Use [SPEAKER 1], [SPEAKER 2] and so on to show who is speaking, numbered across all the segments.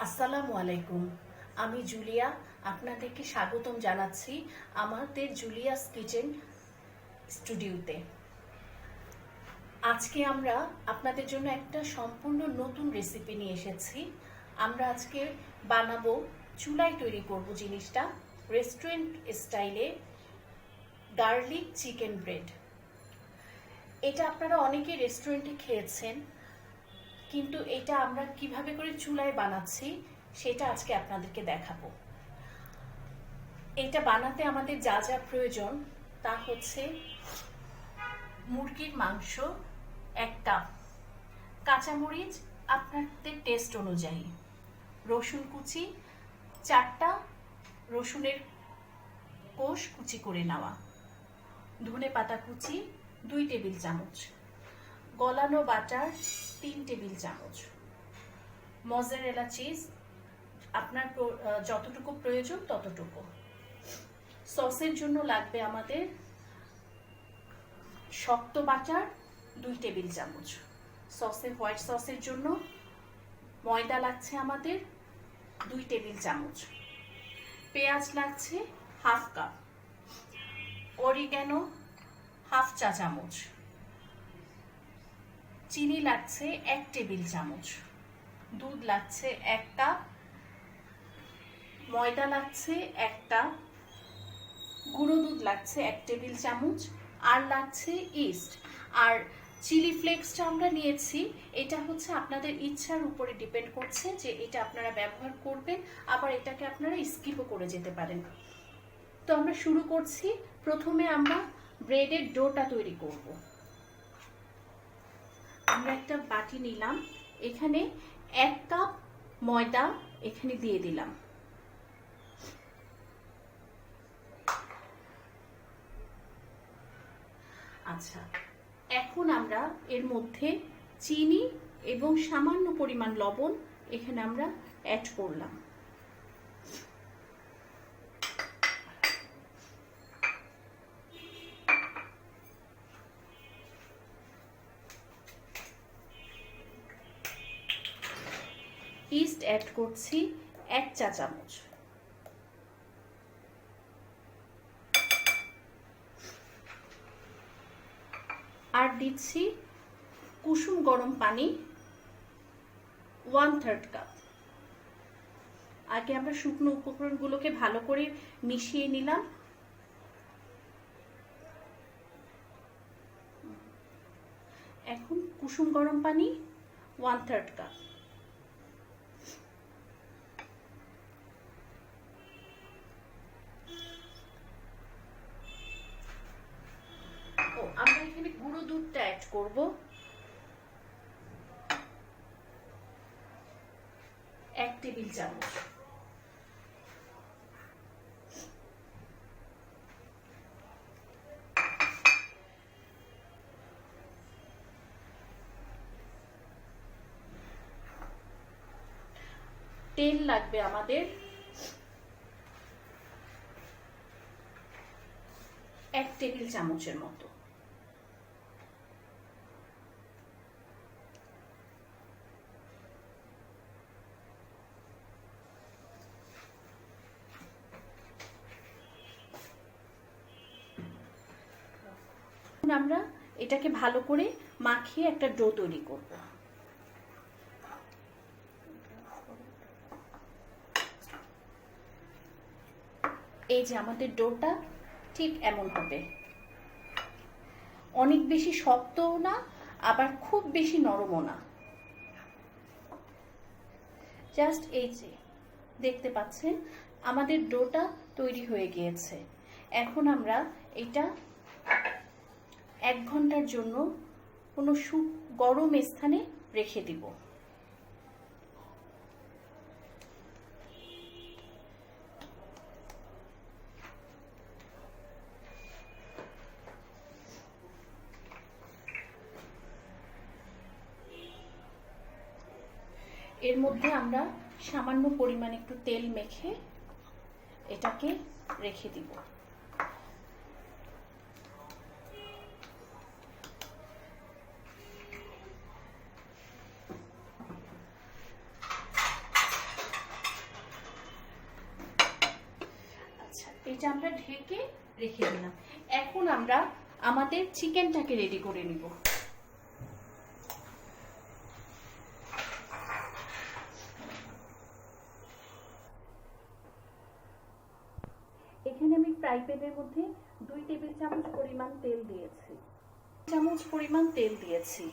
[SPEAKER 1] আসসালামু আলাইকুম। আমি জুলিয়া, আপনাদেরকে স্বাগতম জানাচ্ছি আমাদের জুলিয়াস কিচেন স্টুডিওতে। আজকে আমরা আপনাদের জন্য একটা সম্পূর্ণ নতুন রেসিপি নিয়ে এসেছি। আমরা আজকে বানাবো, চুলায় তৈরি করব জিনিসটা, রেস্টুরেন্ট স্টাইলে গার্লিক চিকেন ব্রেড। এটা আপনারা অনেকেই রেস্টুরেন্টে খেয়েছেন, কিন্তু এটা আমরা কিভাবে করে চুলায় বানাচ্ছি সেটা আজকে আপনাদেরকে দেখাবো। এটা বানাতে আমাদের যা যা প্রয়োজন তা হচ্ছে মুরগির মাংস 1 কাপ, কাঁচামরিচ আপনাদের টেস্ট অনুযায়ী, রসুন কুচি 4টা, রসুনের কোষ কুচি করে নেওয়া, ধনে পাতা কুচি 2 টেবিল চামচ, গলানো বাটার 3 টেবিল চামচ, মজারেলা চিজ আপনার যতটুকু প্রয়োজন ততটুকু। সসের জন্য লাগবে আমাদের শক্ত বাটার 2 টেবিল চামচ, হোয়াইট সসের জন্য ময়দা লাগছে আমাদের 2 টেবিল চামচ, পেঁয়াজ লাগছে 1/2 কাপ, অরিগ্যানো 1/2 চা চামচ, চিনি লাগছে 1 টেবিল চামচ, দুধ লাগছে 1 কাপ, ময়দা লাগছে 1 কাপ, গুঁড়ো দুধ লাগছে 1 টেবিল চামচ, আর লাগছে ইস্ট। আর চিলি ফ্লেক্সটা আমরা নিয়েছি, এটা হচ্ছে আপনাদের ইচ্ছার উপরে ডিপেন্ড করছে যে এটা আপনারা ব্যবহার করবেন, আবার এটাকে আপনারা স্কিপও করে যেতে পারেন। তো আমরা শুরু করছি। প্রথমে আমরা ব্রেডের ডোটা তৈরি করব। আমরা একটা বাটি নিলাম, এখানে 1 কাপ ময়দা এখানে দিয়ে দিলাম। আচ্ছা, এখন আমরা এর মধ্যে চিনি এবং সামান্য পরিমাণ লবণ এখানে আমরা অ্যাড করলাম। ইস্ট অ্যাড করছি 1 চা চামচ, আর দিচ্ছি কুসুম গরম পানি 1/3 কাপ। আগে আমরা শুকনো উপকরণগুলোকে ভালো করে মিশিয়ে নিলাম। এখন কুসুম গরম পানি 1/3 কাপ। আমরা এখানে গুঁড়ো দুধটা অ্যাড করব, 1 টেবিল চামচ। তেল লাগবে আমাদের 1 টেবিল চামচের মতো। আমরা এটাকে ভালো করে মাখিয়ে একটা ডো তৈরি করব। এই যে আমাদের ডোটা ঠিক এমন হবে, অনেক বেশি শক্তও না, আবার খুব বেশি নরমও না, জাস্ট এই যে দেখতে পাচ্ছেন আমাদের ডোটা তৈরি হয়ে গিয়েছে। এখন আমরা এটা 1 ঘন্টার জন্য কোনো গরম স্থানে রেখে দিব। এর মধ্যে আমরা সামান্য পরিমাণ একটু তেল মেখে এটাকে রেখে দিব। এটা আমরা ঢেকে রেখে দিলাম। এখন আমরা আমাদের চিকেনটাকে রেডি করে নিব। এখানে আমি ফ্রাই প্যানের মধ্যে 2 টেবিল চামচ পরিমাণ তেল দিয়েছি।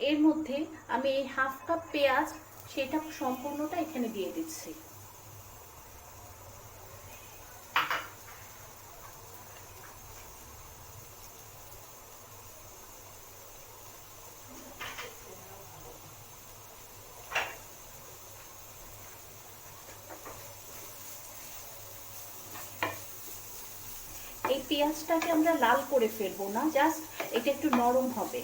[SPEAKER 1] এর মধ্যে আমি এই হাফ কাপ পেঁয়াজ সেটা সম্পূর্ণটা এখানে দিয়ে দিচ্ছি। এই পেঁয়াজটাকে আমরা লাল করে ফেলবো না, জাস্ট এটা একটু নরম হবে।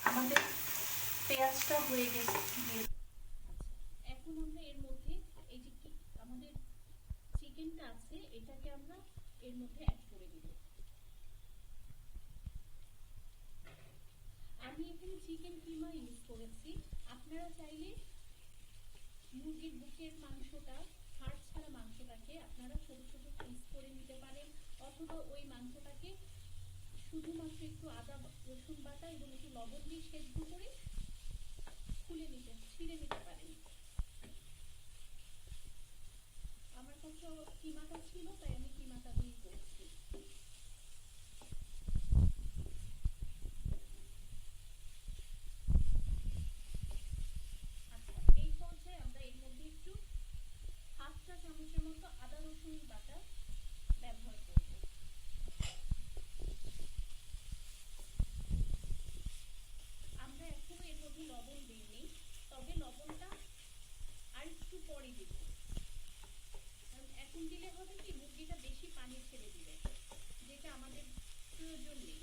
[SPEAKER 1] আমাদের পেঁয়াজটা হয়ে গেছে। এখন আমরা এর মধ্যে এই যে আমাদের চিকেনটা আছে এটাকে আমরা এর মধ্যে অ্যাড করে দিব। আমি এখানে চিকেন কিমা ইউজ করেছি, আপনারা চাইলে মুরগির বুকের মাংসটা, হাড় ছাড়া মাংসটাকে আপনারা ছোট ছোট পিস করে নিতে পারেন, অথবা ওই মাংসটাকে শুধুমাত্র একটু আদা রসুন বাটা এবং একটু লবণ দিয়ে সেদ্ধ করে ছিঁড়ে নিতে পারেন। আমার কাছে কিমাটা ছিল তাই আমি কিমাটা দিয়ে করছি। আচ্ছা, এই পর্যায়ে আমরা এর মধ্যে একটু হাফ চা চামচের মতো আদা রসুন বাটা ব্যবহার করব। আমরা এখনো এর মধ্যে লবণ দিইনি, তবে লবণটা আর একটু পরে দিব। এখন দিলে হবে কি, মুরগিটা বেশি পানি ছেড়ে দিবে, যেটা আমাদের প্রয়োজন নেই।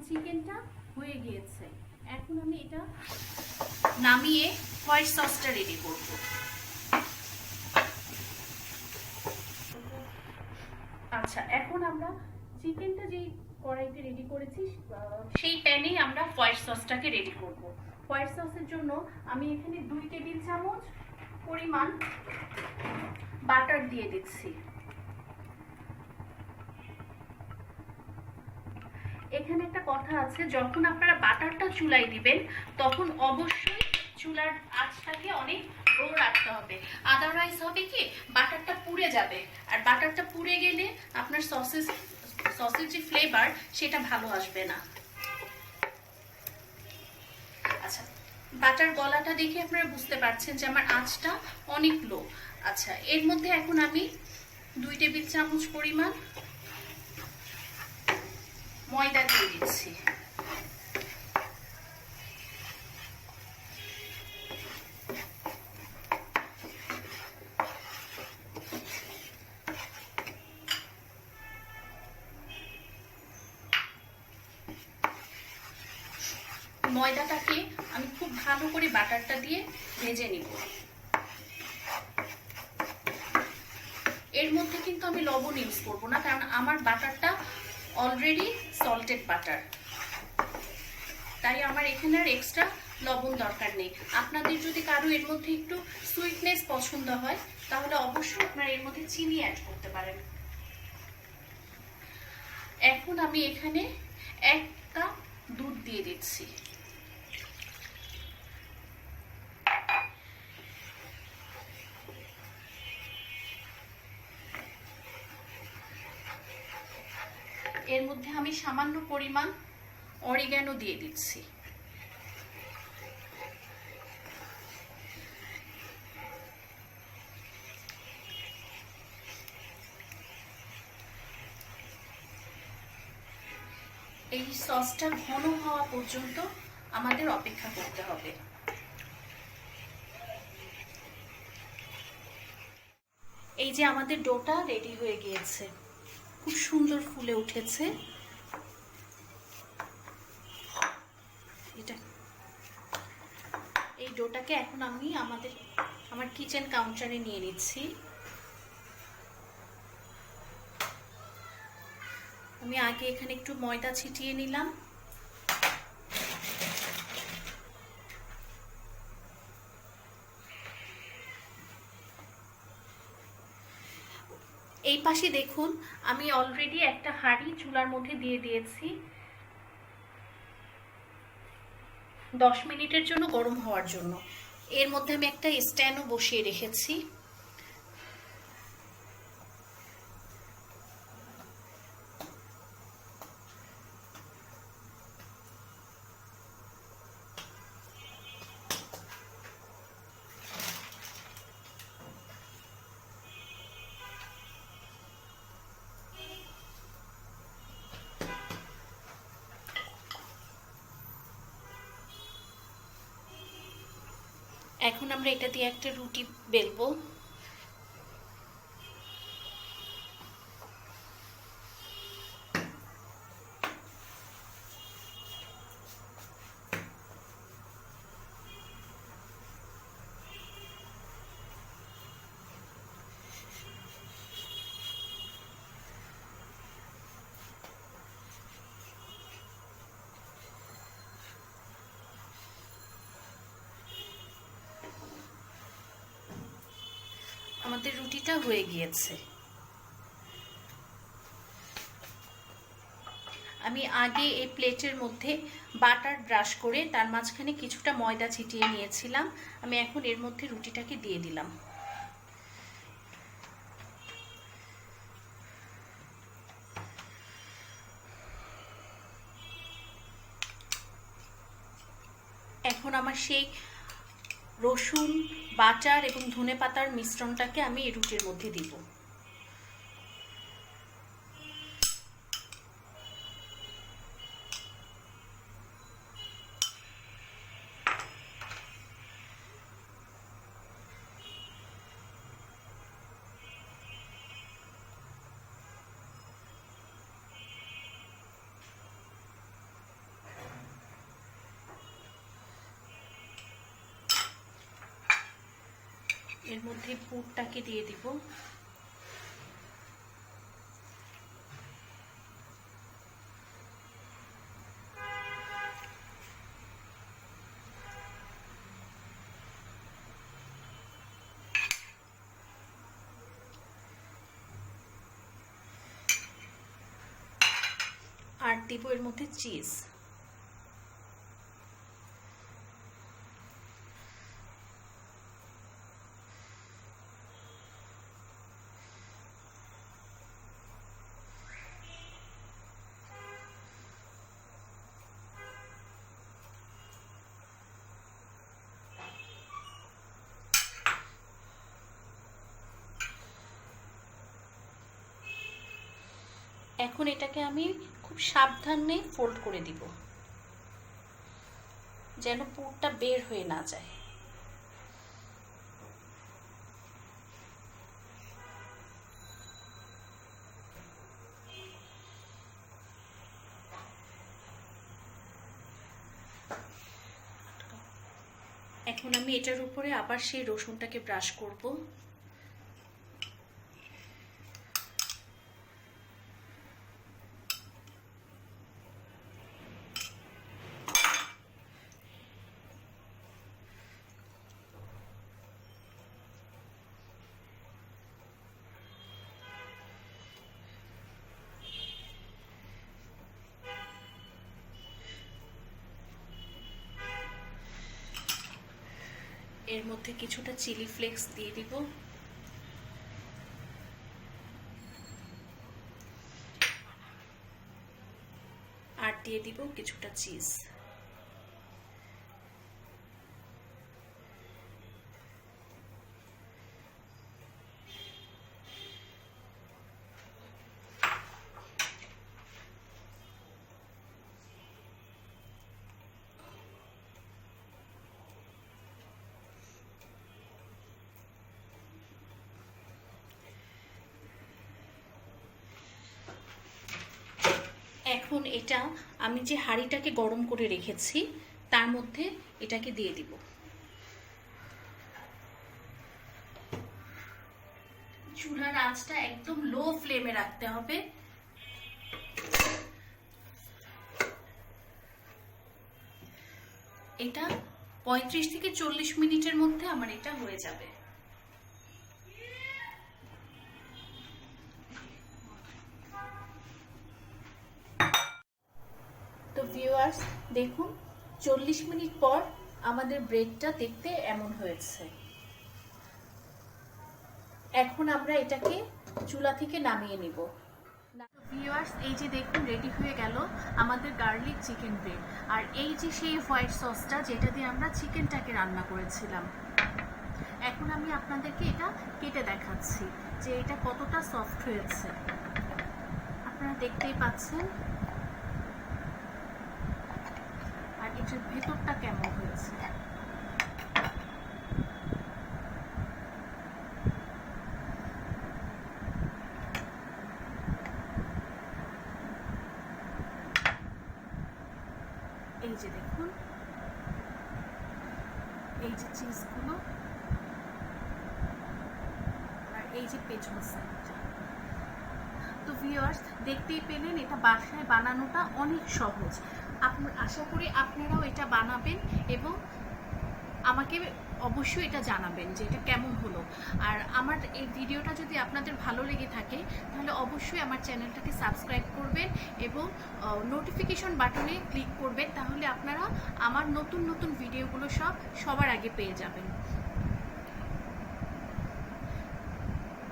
[SPEAKER 1] চিকেনটা হয়ে গিয়েছে, এখন আমি এটা নামিয়ে হোয়াইট সসটা রেডি করব। আচ্ছা, এখন আমরা চিকেনটা যেই কড়াইতে রেডি করেছি সেই প্যানেই আমরা হোয়াইট সসটাকে রেডি করব। হোয়াইট সসের জন্য আমি এখানে 2 টেবিল চামচ পরিমাণ বাটার দিয়ে দিচ্ছি। এখানে একটা কথা আছে, যখন আপনারা বাটারটা চুলায় দিবেন তখন অবশ্যই চুলার আঁচটাকে অনেক লো রাখতে হবে, আদারওয়াইজ হবে কি বাটারটা পুড়ে যাবে, আর বাটারটা পুড়ে গেলে আপনার সসের যে ফ্লেভার সেটা ভালো আসবে না। আচ্ছা, বাটার গলাটা দেখে আপনারা বুঝতে পারছেন যে আমার আঁচটা অনেক লো। আচ্ছা, এর মধ্যে এখন আমি 2 টেবিল চামচ পরিমাণ ময়দা দিয়ে দিচ্ছি। ময়দাটাকে আমি খুব ভালো করে বাটারটা দিয়ে ভেজে নিব। এর মধ্যে কিন্তু আমি লবণ ইউজ করবো না, কারণ আমার বাটারটা অলরেডি সল্টেড বাটার, তাই আমার এখানে আর এক্সট্রা লবণ দরকার নেই। আপনাদের যদি কারো এর মধ্যে একটু সুইটনেস পছন্দ হয় তাহলে অবশ্যই আপনারা এর মধ্যে চিনি অ্যাড করতে পারেন। এখন আমি এখানে 1 কাপ দুধ দিয়ে দিচ্ছি। এর মধ্যে আমি সামান্য পরিমাণ অরিগ্যানো দিয়ে দিচ্ছি। এই সসটা ঘন হওয়া পর্যন্ত আমাদের অপেক্ষা করতে হবে। এই যে আমাদের ডোটা রেডি হয়ে গিয়েছে, খুব সুন্দর ফুলে উঠেছে। এই ডোটাকে এখন আমি আমার কিচেন কাউন্টারে নিয়ে নিচ্ছি। আমি আগে এখানে একটু ময়দা ছিটিয়ে নিলাম। এই পাশে দেখুন আমি অলরেডি একটা হাঁড়ি চুলার মধ্যে দিয়ে দিয়েছি 10 মিনিটের জন্য গরম হওয়ার জন্য। এর মধ্যে আমি একটা স্ট্যান্ডও বসিয়ে রেখেছি। এখন আমরা এটা দিয়ে একটা রুটি বেলবো। আমাদের রুটিটা হয়ে গিয়েছে। আমি আগে এই প্লেটের মধ্যে বাটার ব্রাশ করে তার মাঝখানে কিছুটা ময়দা ছিটিয়ে নিয়েছিলাম। আমি এখন এর মধ্যে রুটিটাকে দিয়ে দিলাম। এখন আমার সেই রসুন বাটার এবং ধনেপাতার মিশ্রণটাকে আমি এই রুটির মধ্যে দিব। এর মধ্যে পুরটাকে দিয়ে দিব। আর দিব এর মধ্যে চিজ। এখন এটাকে আমি খুব খুব সাবধানে ফোল্ড করে দিব যেন পুরটা বের হয়ে না যায়। এখন আমি এটার উপরে আবার সেই রসুনটাকে ব্রাশ করব। এর মধ্যে কিছুটা চিলি ফ্লেক্স দিয়ে দিব, আর দিয়ে দিব কিছুটা চিজ। এখন এটা আমি যে হাঁড়িটাকে গরম করে রেখেছি তার মধ্যে এটাকে দিয়ে দিব। চুলার আঁচটা একদম লো ফ্লেমে রাখতে হবে। এটা 35 থেকে 40 মিনিটের মধ্যে আমার এটা হয়ে যাবে। তো ভিউয়ার্স দেখুন 40 মিনিট পর আমাদের ব্রেডটা দেখতে এমন হয়েছে। এখন আমরা এটাকে চুলা থেকে নামিয়ে নিব। ভিউয়ার্স এই যে দেখুন রেডি হয়ে গেল আমাদের গার্লিক চিকেন ব্রেড। আর এই যে সেই হোয়াইট সসটা যেটা দিয়ে আমরা চিকেনটাকে রান্না করেছিলাম। এখন আমি আপনাদেরকে এটা কেটে দেখাচ্ছি যে এটা কতটা সফট হয়েছে, আপনারা দেখতেই পাচ্ছেন। আর এটার ভেতরটা কেমন হয়েছে। এই যে দেখুন এই যে চিজগুলো আর এই যে পেছন সাইডটা। তো ভিউয়ার্স দেখতেই পেলেন এটা বাসায় বানানোটা অনেক সহজ। আশা করি আপনারাও এটা বানাবেন এবং আমাকে অবশ্যই এটা জানাবেন যে এটা কেমন হলো। আর আমার এই ভিডিওটা যদি আপনাদের ভালো লেগে থাকে তাহলে অবশ্যই আমার চ্যানেলটাকে সাবস্ক্রাইব করবেন এবং নোটিফিকেশন বাটনে ক্লিক করবেন, তাহলে আপনারা আমার নতুন নতুন ভিডিওগুলো সবার আগে পেয়ে যাবেন।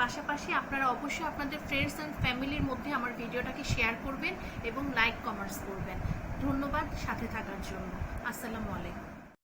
[SPEAKER 1] পাশাপাশি আপনারা অবশ্যই আপনাদের ফ্রেন্ডস অ্যান্ড ফ্যামিলির মধ্যে আমার ভিডিওটাকে শেয়ার করবেন এবং লাইক কমেন্টস করবেন। ধন্যবাদ সাথে থাকার জন্য। আসসালামু আলাইকুম।